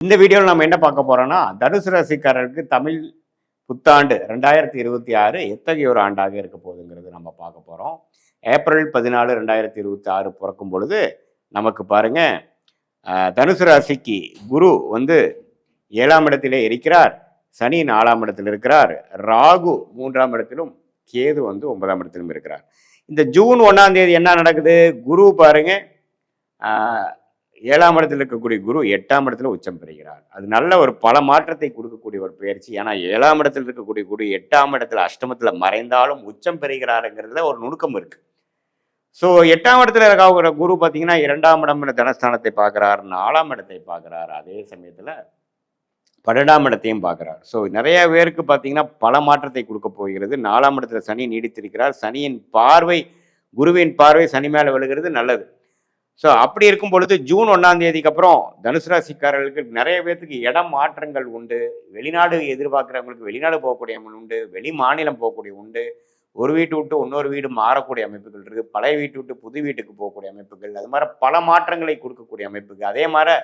இந்த வீடியோவில் நம்ம என்ன பார்க்க போறோம்னா, தனுசு ராசிக்காரருக்கு தமிழ் புத்தாண்டு 2026 எத்தகைய ஒரு ஆண்டாக இருக்க போகுதுங்கிறது நம்ம பார்க்க போறோம். ஏப்ரல் 14, 2026 பிறக்கும் பொழுது நமக்கு பாருங்க, தனுசு ராசிக்கு குரு வந்து 7ஆம் இடத்திலே இருக்கிறார், சனி 4ஆம் இடத்தில் இருக்கிறார், ராகு 3ஆம் இடத்திலும், கேது வந்து 9ஆம் இடத்திலும் இருக்கிறார். இந்த ஜூன் 1ஆம் தேதி என்ன நடக்குது? குரு பாருங்க, 7ஆம் இடத்தில் இருக்கக்கூடிய குரு 8ஆம் இடத்துல உச்சம் பெறுகிறார். அது நல்ல ஒரு பல மாற்றத்தை கொடுக்கக்கூடிய ஒரு பயிற்சி. ஏன்னா 7ஆம் இடத்தில் இருக்கக்கூடிய குரு 8ஆம் இடத்துல அஷ்டமத்துல மறைந்தாலும் உச்சம் பெறுகிறாருங்கிறதுல ஒரு நுணுக்கம் இருக்கு. ஸோ 8ஆம் இடத்துல இருக்க குரு பார்த்தீங்கன்னா 2ஆம் இடம் தனஸ்தானத்தை பார்க்கிறார், 4ஆம் இடத்தை பார்க்கிறார், அதே சமயத்துல 12ஆம் இடத்தையும் பார்க்கிறார். ஸோ நிறைய பேருக்கு பார்த்தீங்கன்னா பல மாற்றத்தை கொடுக்க போகிறது. 4ஆம் இடத்துல சனி நீடித்திருக்கிறார். சனியின் பார்வை, குருவின் பார்வை சனி மேல விழுகிறது, நல்லது. ஸோ அப்படி இருக்கும் பொழுது ஜூன் 1ஆம் தேதிக்கு அப்புறம் தனுசு ராசிக்காரர்களுக்கு நிறைய பேர்த்துக்கு இடம் மாற்றங்கள் உண்டு. வெளிநாடு எதிர்பார்க்குறவங்களுக்கு வெளிநாடு போகக்கூடிய உண்டு, வெளி மாநிலம் போகக்கூடிய உண்டு, ஒரு வீட்டு விட்டு இன்னொரு வீடு மாறக்கூடிய அமைப்புகள் இருக்குது, பழைய வீட்டு விட்டு புது வீட்டுக்கு போகக்கூடிய அமைப்புகள், அது மாதிரி பல மாற்றங்களை கொடுக்கக்கூடிய அமைப்புகள். அதே மாதிரி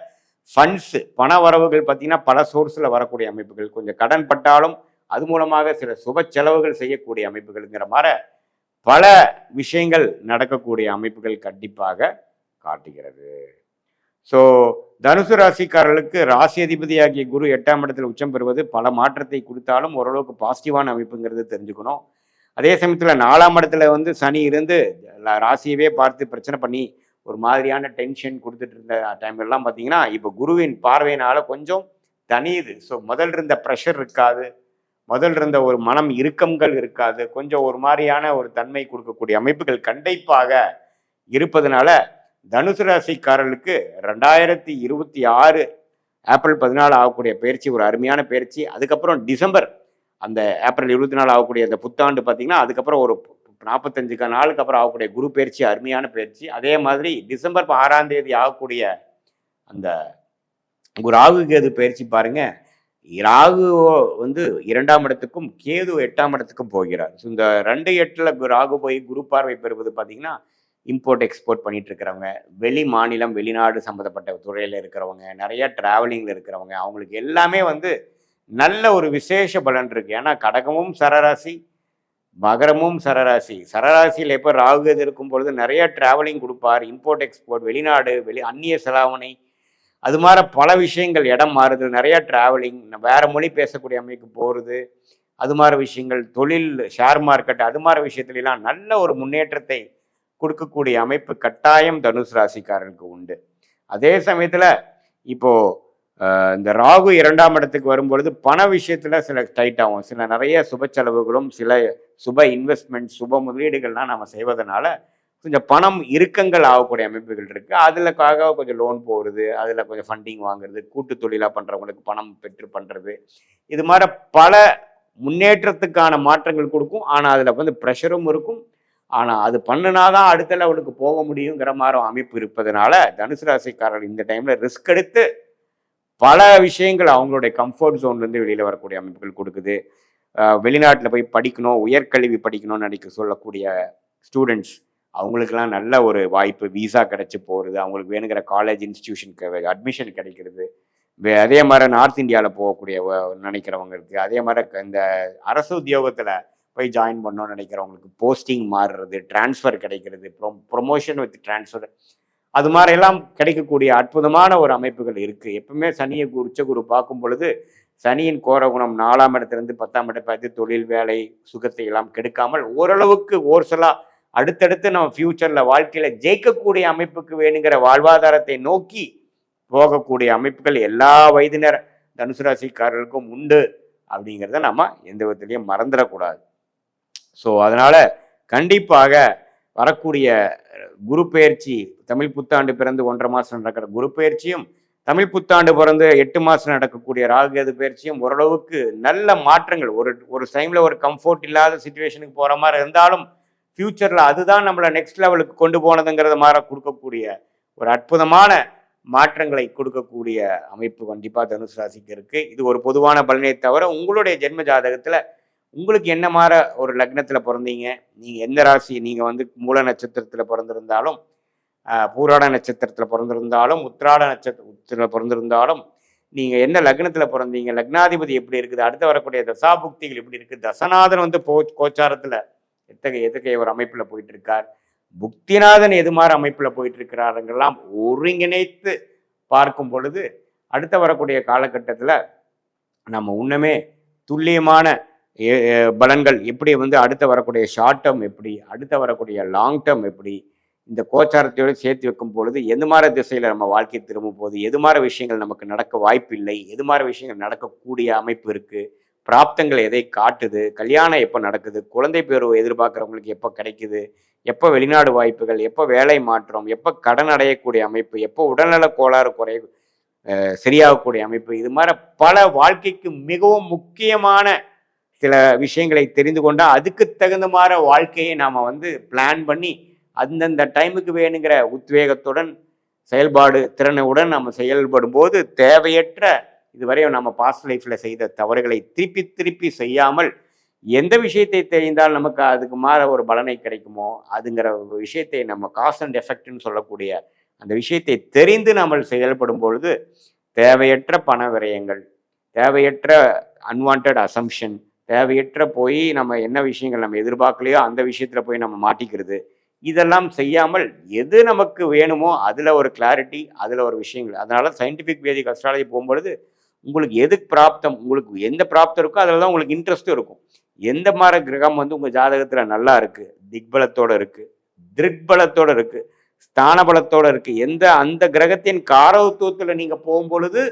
ஃபண்ட்ஸு பண வரவுகள் பார்த்தீங்கன்னா பல சோர்ஸில் வரக்கூடிய அமைப்புகள், கொஞ்சம் கடன் பட்டாலும் அது மூலமாக சில சுப செலவுகள் செய்யக்கூடிய அமைப்புகள்ங்கிற மாதிரி பல விஷயங்கள் நடக்கக்கூடிய அமைப்புகள் கண்டிப்பாக காட்டுகிறது. ஸோ தனுசு ராசிக்காரர்களுக்கு ராசி அதிபதியாகிய குரு 8ஆம் இடத்தில் உச்சம் பெறுவது பல மாற்றத்தை கொடுத்தாலும் ஓரளவுக்கு பாசிட்டிவான அமைப்புங்கிறது தெரிஞ்சுக்கணும். அதே சமயத்தில் 4ஆம் இடத்துல வந்து சனி இருந்து ராசியவே பார்த்து பிரச்சனை பண்ணி ஒரு மாதிரியான டென்ஷன் கொடுத்துட்டு இருந்த டைம்லாம் பார்த்தீங்கன்னா இப்போ குருவின் பார்வையினால கொஞ்சம் தனியுது. ஸோ முதல் இருந்த ப்ரெஷர் இருக்காது, முதல் இருந்த ஒரு மனம் இறுக்கங்கள் இருக்காது, கொஞ்சம் ஒரு மாதிரியான ஒரு தன்மை கொடுக்கக்கூடிய அமைப்புகள் கண்டிப்பாக இருப்பதனால தனுசு ராசிக்காரர்களுக்கு 2026 ஏப்ரல் 14 ஆகக்கூடிய பயிற்சி ஒரு அருமையான பயிற்சி. அதுக்கப்புறம் டிசம்பர் அந்த ஏப்ரல் 24 ஆகக்கூடிய அந்த புத்தாண்டு பார்த்தீங்கன்னா அதுக்கப்புறம் ஒரு 45 நாளுக்கு அப்புறம் ஆகக்கூடிய குரு பயிற்சி அருமையான பயிற்சி. அதே மாதிரி டிசம்பர் 6ஆம் தேதி ஆகக்கூடிய அந்த ராகு கேது பயிற்சி பாருங்க, ராகு வந்து 2ஆம் இடத்துக்கும் கேது 8ஆம் இடத்துக்கும் போகிறார். ஸோ இந்த 2-8 ராகு போய் குரு பார்வை பெறுவது பார்த்தீங்கன்னா இம்போர்ட் எக்ஸ்போர்ட் பண்ணிட்டு இருக்கிறவங்க, வெளி மாநிலம் வெளிநாடு சம்மந்தப்பட்ட துறையில் இருக்கிறவங்க, நிறைய டிராவலிங்கில் இருக்கிறவங்க, அவங்களுக்கு எல்லாமே வந்து நல்ல ஒரு விசேஷ பலன் இருக்கு. ஏன்னா கடகமும் சரராசி, மகரமும் சரராசி. சரராசியில் எப்போ ராகு இருக்கும் பொழுது நிறைய டிராவலிங் கொடுப்பார், இம்போர்ட் எக்ஸ்போர்ட், வெளிநாடு அந்நிய செலாவணை, அது மாதிரி பல விஷயங்கள், இடம் மாறுது, நிறைய டிராவலிங், வேற மொழி பேசக்கூடிய அமைப்புக்கு போகிறது, அது மாதிரி விஷயங்கள், தொழில், ஷேர் மார்க்கெட், அது மாதிரி விஷயத்துலாம் நல்ல ஒரு முன்னேற்றத்தை கொடுக்கக்கூடிய அமைப்பு கட்டாயம் தனுசு ராசிக்காரர்களுக்கு உண்டு. அதே சமயத்துல இப்போ இந்த ராகு 2ஆம் இடத்துக்கு வரும்பொழுது பண விஷயத்துல சில டைட் ஆகும், சில நிறைய சுப செலவுகளும் சில சுப இன்வெஸ்ட்மெண்ட் சுப முதலீடுகள்லாம் நம்ம செய்வதனால கொஞ்சம் பணம் இறுக்கங்கள் ஆகக்கூடிய அமைப்புகள் இருக்கு. அதுலக்காக கொஞ்சம் லோன் போகிறது, அதுல கொஞ்சம் ஃபண்டிங் வாங்குறது, கூட்டு தொழிலா பண்றவங்களுக்கு பணம் பெற்று பண்றது, இது மாதிரி பல முன்னேற்றத்துக்கான மாற்றங்கள் கொடுக்கும். ஆனா அதுல வந்து ப்ரெஷரும் இருக்கும். ஆனால் அது பண்ணினாதான் அடுத்த லெவலுக்கு போக முடியுங்கிற மாதிரி அமைப்பு இருப்பதனால தனுசு ராசிக்காரர்கள் இந்த டைமில் ரிஸ்க் எடுத்து பல விஷயங்கள் அவங்களுடைய கம்ஃபர்ட் ஜோன்லேருந்து வெளியில் வரக்கூடிய அமைப்புகள் கொடுக்குது. வெளிநாட்டில் போய் படிக்கணும், உயர்கல்வி படிக்கணும்னு நினைக்க சொல்லக்கூடிய ஸ்டூடெண்ட்ஸ் அவங்களுக்கெல்லாம் நல்ல ஒரு வாய்ப்பு, விசா கிடைச்சி போகிறது, அவங்களுக்கு வேணுங்கிற காலேஜ் இன்ஸ்டிடியூஷனுக்கு அட்மிஷன் கிடைக்கிறது. அதே மாதிரி நார்த் இந்தியாவில் போகக்கூடிய நினைக்கிறவங்களுக்கு, அதே மாதிரி இந்த அரசு உத்தியோகத்தில் போய் ஜாயின் பண்ணோன்னு நினைக்கிறவங்களுக்கு போஸ்டிங் மாறுறது, டிரான்ஸ்ஃபர் கிடைக்கிறது, ப்ரொமோஷன் வித் டிரான்ஸ்ஃபர், அது மாதிரிலாம் கிடைக்கக்கூடிய அற்புதமான ஒரு அமைப்புகள் இருக்குது. எப்பவுமே சனியை உச்சகுரு பார்க்கும் பொழுது சனியின் கோரகுணம் 4ஆம் இடத்துலேருந்து 10ஆம் இடம் பார்த்து தொழில், வேலை, சுகத்தை எல்லாம் கெடுக்காமல் ஓரளவுக்கு ஓர்சலாக அடுத்தடுத்து நம்ம ஃபியூச்சரில் வாழ்க்கையில் ஜெயிக்கக்கூடிய அமைப்புக்கு வேணுங்கிற வாழ்வாதாரத்தை நோக்கி போகக்கூடிய அமைப்புகள் எல்லா வயதினர் தனுசு ராசிக்காரர்களுக்கும் உண்டு அப்படிங்கிறத நம்ம எந்த விதத்துலையும் மறந்துடக்கூடாது. ஸோ அதனால் கண்டிப்பாக வரக்கூடிய குரு பயிற்சி, தமிழ் புத்தாண்டு பிறந்து 1.5 மாதம் நடக்கிற குரு பயிற்சியும், தமிழ் புத்தாண்டு பிறந்து 8 மாதம் நடக்கக்கூடிய ராகுகேது பயிற்சியும் ஓரளவுக்கு நல்ல மாற்றங்கள், ஒரு டைமில் ஒரு கம்ஃபோர்ட் இல்லாத சுச்சுவேஷனுக்கு போகிற மாதிரி இருந்தாலும் ஃப்யூச்சரில் அதுதான் நம்மளை நெக்ஸ்ட் லெவலுக்கு கொண்டு போனதுங்கிறத மாதிரி கொடுக்கக்கூடிய ஒரு அற்புதமான மாற்றங்களை கொடுக்கக்கூடிய அமைப்பு கண்டிப்பாக தனுசு ராசிக்கு இருக்குது. இது ஒரு பொதுவான பலனை தவிர உங்களுடைய ஜென்ம ஜாதகத்தில் உங்களுக்கு என்ன மாதிரி ஒரு லக்னத்தில் பிறந்தீங்க, நீங்கள் எந்த ராசி, நீங்கள் வந்து மூல நட்சத்திரத்தில் பிறந்திருந்தாலும், பூராட நட்சத்திரத்தில் பிறந்திருந்தாலும், உத்திராட நட்சத்திரத்தில் பிறந்திருந்தாலும், நீங்கள் என்ன லக்னத்தில் பிறந்தீங்க, லக்னாதிபதி எப்படி இருக்குது, அடுத்து வரக்கூடிய தசாபுக்திகள் எப்படி இருக்குது, தசநாதன் வந்து கோச்சாரத்தில் எத்தகைய ஒரு அமைப்பில் போயிட்டு இருக்கார், புக்திநாதன் எது மாதிரி அமைப்பில் போயிட்டு இருக்கிறாருங்கெல்லாம் ஒருங்கிணைத்து பார்க்கும் பொழுது அடுத்த வரக்கூடிய காலகட்டத்தில் நம்ம இன்னுமே துல்லியமான பலன்கள் எப்படி வந்து அடுத்த வரக்கூடிய ஷார்ட் டேர்ம் எப்படி, அடுத்த வரக்கூடிய லாங் டேர்ம் எப்படி, இந்த கோச்சாரத்தோடு சேர்த்து வைக்கும் பொழுது எது மாதிரி திசையில் நம்ம வாழ்க்கை திரும்பும் போது எது மாதிரி விஷயங்கள் நமக்கு நடக்க வாய்ப்பு இல்லை, எது மாதிரி விஷயங்கள் நடக்கக்கூடிய அமைப்பு இருக்குது, பிராப்தங்கள் எதை காட்டுது, கல்யாணம் எப்போ நடக்குது, குழந்தை பேர் எதிர்பார்க்குறவங்களுக்கு எப்போ கிடைக்குது, எப்போ வெளிநாடு வாய்ப்புகள், எப்போ வேலை மாற்றம், எப்போ கடன் அடையக்கூடிய அமைப்பு, எப்போ உடல்நல கோளாறு சரியாகக்கூடிய அமைப்பு, இது மாதிரி பல வாழ்க்கைக்கு மிகவும் முக்கியமான சில விஷயங்களை தெரிந்து கொண்டால் அதுக்கு தகுந்த மாதிரி வாழ்க்கையை நாம் வந்து பிளான் பண்ணி அந்தந்த டைமுக்கு வேணுங்கிற உத்வேகத்துடன் செயல்பாடு திறனுடன் நம்ம செயல்படும் போது தேவையற்ற இதுவரையும் நம்ம பாஸ்ட் லைஃப்பில் செய்த தவறுகளை திருப்பி திருப்பி செய்யாமல் எந்த விஷயத்தை தெரிந்தால் நமக்கு அதுக்கு மாற ஒரு பலனை கிடைக்குமோ அதுங்கிற ஒரு விஷயத்தை நம்ம காஸ் அண்ட் எஃபெக்ட்னு சொல்லக்கூடிய அந்த விஷயத்தை தெரிந்து நம்ம செயல்படும் பொழுது தேவையற்ற பண விரயங்கள், தேவையற்ற அன்வான்ட் அசம்ஷன், தேவையற்ற போய் நம்ம என்ன விஷயங்கள் நம்ம எதிர்பார்க்கலையோ அந்த விஷயத்தில் போய் நம்ம மாட்டிக்கிறது, இதெல்லாம் செய்யாமல் எது நமக்கு வேணுமோ அதில் ஒரு கிளாரிட்டி, அதில் ஒரு விஷயங்கள். அதனால சயின்டிஃபிக் வேதிக் அஸ்ட்ராலஜி போகும்பொழுது உங்களுக்கு எது பிராப்தம், உங்களுக்கு எந்த பிராப்தம் இருக்கோ அதில் தான் உங்களுக்கு இன்ட்ரெஸ்ட்டும் இருக்கும். எந்த மாதிரி கிரகம் வந்து உங்கள் ஜாதகத்தில் நல்லா இருக்குது, திக்பலத்தோடு இருக்குது, திருக்பலத்தோடு இருக்குது, ஸ்தான பலத்தோடு இருக்குது, அந்த கிரகத்தின் காரகத்துவத்தில் நீங்கள் போகும்பொழுது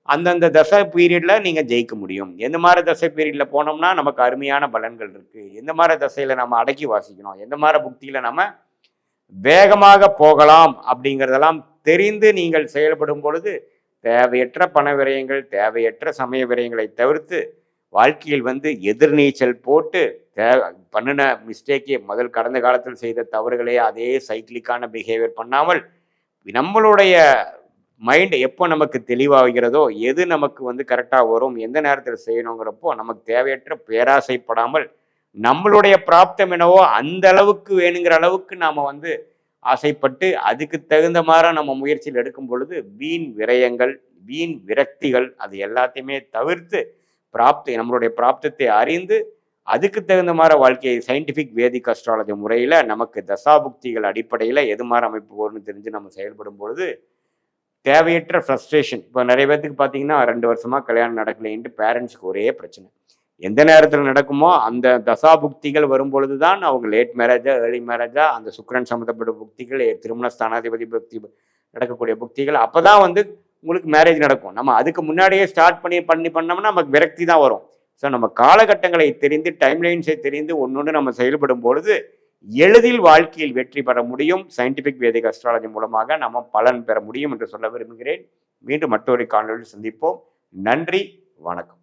அந்தந்த தசை பீரியடில் நீங்கள் ஜெயிக்க முடியும். எந்த மாதிரி தசை பீரியடில் போனோம்னா நமக்கு அருமையான பலன்கள் இருக்குது, எந்த மாதிரி தசையில் நம்ம அடக்கி வாசிக்கணும், எந்த மாதிரி புக்தியில் நம்ம வேகமாக போகலாம் அப்படிங்கிறதெல்லாம் தெரிந்து நீங்கள் செயல்படும் பொழுது தேவையற்ற பண விரயங்கள், தேவையற்ற சமய விரயங்களை தவிர்த்து வாழ்க்கையில் வந்து எதிர்நீச்சல் போட்டு பண்ணின மிஸ்டேக்கே கடந்த காலத்தில் செய்த தவறுகளே அதே சைக்கிளிக்கான பிஹேவியர் பண்ணாமல் நம்மளுடைய மைண்ட் எப்போ நமக்கு தெளிவாகிறதோ எது நமக்கு வந்து கரெக்டாக வரும், எந்த நேரத்தில் செய்யணுங்கிறப்போ நமக்கு தேவையற்ற பேராசைப்படாமல் நம்மளுடைய பிராப்தம் என்னவோ அந்த அளவுக்கு வேணுங்கிற அளவுக்கு நாம் வந்து ஆசைப்பட்டு அதுக்கு தகுந்த மாதிரி நம்ம முயற்சியில் எடுக்கும் பொழுது வீண் விரயங்கள், வீண் விரக்திகள் அது எல்லாத்தையுமே தவிர்த்து நம்மளுடைய பிராப்தத்தை அறிந்து அதுக்கு தகுந்த மாதிரி வாழ்க்கையை சயின்டிஃபிக் வேதிக் அஸ்ட்ராலஜி முறையில் நமக்கு தசாபுக்திகள் அடிப்படையில் எது மாதிரி அமைப்பு வரும்னு தெரிஞ்சு நம்ம செயல்படும் பொழுது தேவையற்ற ஃப்ரஸ்ட்ரேஷன். இப்போ நிறைய பேர்த்துக்கு பார்த்தீங்கன்னா 2 வருஷமாக கல்யாணம் நடக்கலைன்ட்டு பேரண்ட்ஸ்க்கு ஒரே பிரச்சனை. எந்த நேரத்தில் நடக்குமோ அந்த தசாபுக்திகள் வரும்பொழுது தான் அவங்க லேட் மேரேஜா ஏர்லி மேரேஜா அந்த சுக்கிரன் சம்மந்தப்பட்ட புக்திகள், திருமண ஸ்தானாதிபதி புக்தி நடக்கக்கூடிய புக்திகள் அப்போ தான் வந்து உங்களுக்கு மேரேஜ் நடக்கும். நம்ம அதுக்கு முன்னாடியே ஸ்டார்ட் பண்ணோம்னா நமக்கு விரக்தி தான் வரும். ஸோ நம்ம காலகட்டங்களை தெரிந்து டைம்லைன்ஸை தெரிந்து ஒன்று நம்ம செயல்படும் பொழுது எளிதில் வாழ்க்கையில் வெற்றி பெற முடியும். சயின்டிஃபிக் வேதிக் அஸ்ட்ராலஜி மூலமாக நம்ம பலன் பெற முடியும் என்று சொல்ல விரும்புகிறேன். மீண்டும் மற்றொரு காணொலியில் சந்திப்போம். நன்றி, வணக்கம்.